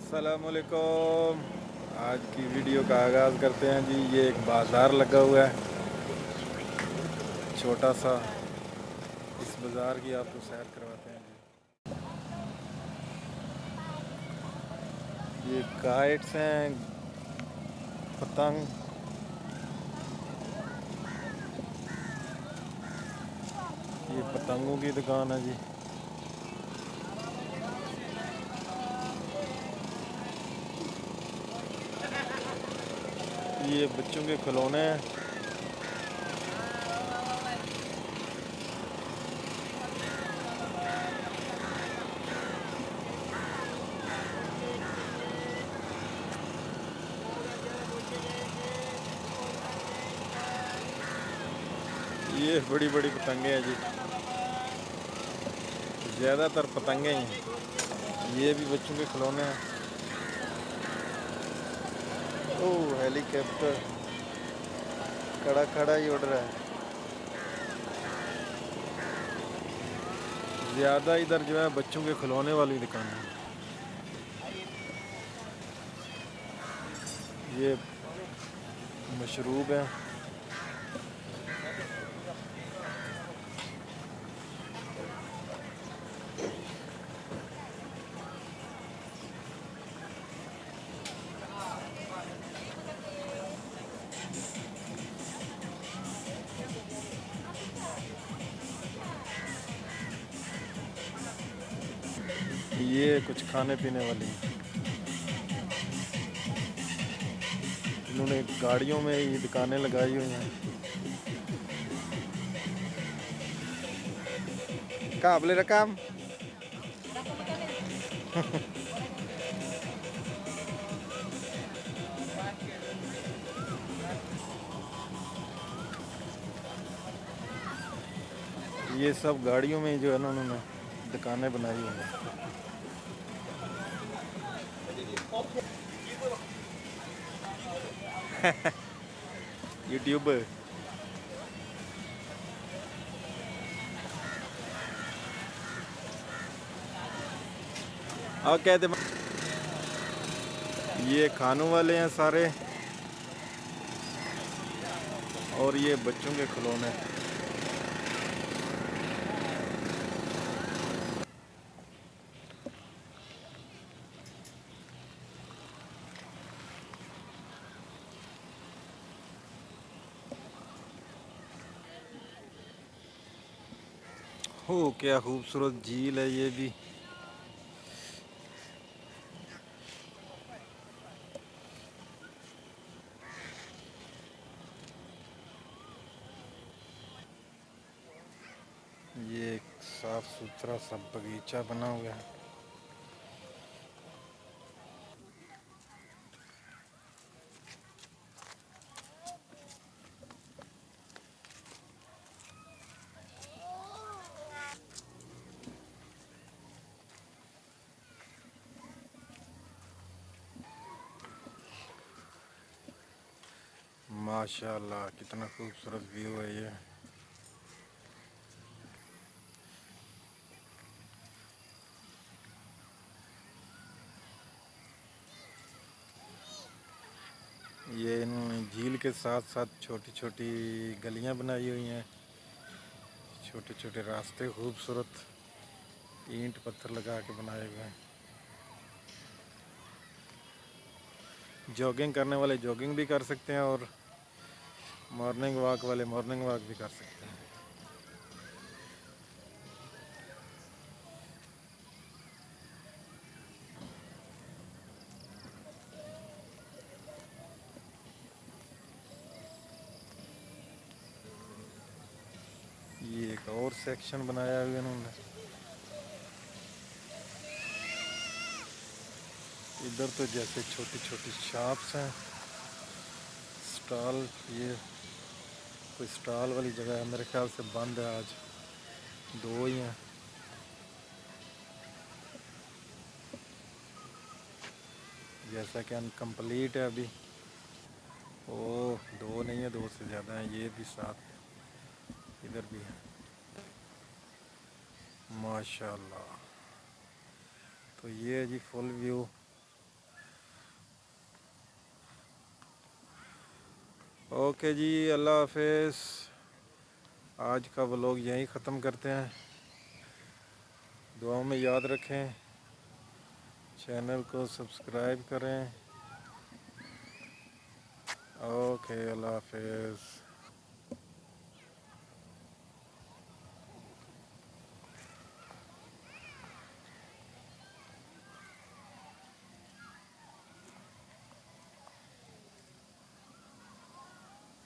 अस्सलामुअलैकुम। आज की वीडियो का आगाज़ करते हैं जी। ये एक बाज़ार लगा हुआ है छोटा सा। इस बाज़ार की आपको सैर करवाते हैं जी। ये काइट्स हैं, पतंग। ये पतंगों की दुकान है जी। ये बच्चों के खिलौने हैं। ये बड़ी बड़ी पतंगे हैं जी। ज़्यादातर पतंगे ही हैं। ये भी बच्चों के खिलौने हैं। ओह, हेलीकॉप्टर खड़ा खड़ा ही उड़ रहा है। ज़्यादा इधर जो है बच्चों के खिलौने वाली दुकान है। ये मशरूब है। ये कुछ खाने पीने वाली है। इन्होंने गाड़ियों में ये दुकानें लगाई हुई हैं। काबले रकम। ये सब गाड़ियों में जो है ना उन्होंने दुकानें बनाई हुई हैं। यूट्यूब। और कहते ये खानों वाले हैं सारे। और ये बच्चों के खिलौने। हो क्या खूबसूरत झील है ये भी। ये एक साफ सुथरा सा बगीचा बना हुआ है। माशाल्लाह कितना खूबसूरत व्यू है ये। ये इन्होंने झील के साथ साथ छोटी छोटी गलियां बनाई हुई हैं। छोटे छोटे रास्ते खूबसूरत ईंट पत्थर लगा के बनाए हुए हैं। जॉगिंग करने वाले जॉगिंग भी कर सकते हैं और मॉर्निंग वॉक वाले मॉर्निंग वॉक भी कर सकते हैं। ये एक और सेक्शन बनाया हुआ इन्होंने। इधर तो जैसे छोटी छोटी शॉप्स हैं, स्टॉल। ये कोई स्टॉल वाली जगह है, मेरे ख्याल से बंद है आज। दो ही हैं। जैसा कि अनकम्प्लीट है अभी। ओह, दो नहीं है, दो से ज़्यादा हैं। ये भी साथ इधर भी है। माशाल्लाह। तो ये है जी फुल व्यू ओके जी, अल्लाह हाफिज़। आज का व्लॉग यहीं ख़त्म करते हैं। दुआओं में याद रखें, चैनल को सब्सक्राइब करें। ओके, अल्लाह हाफिज़।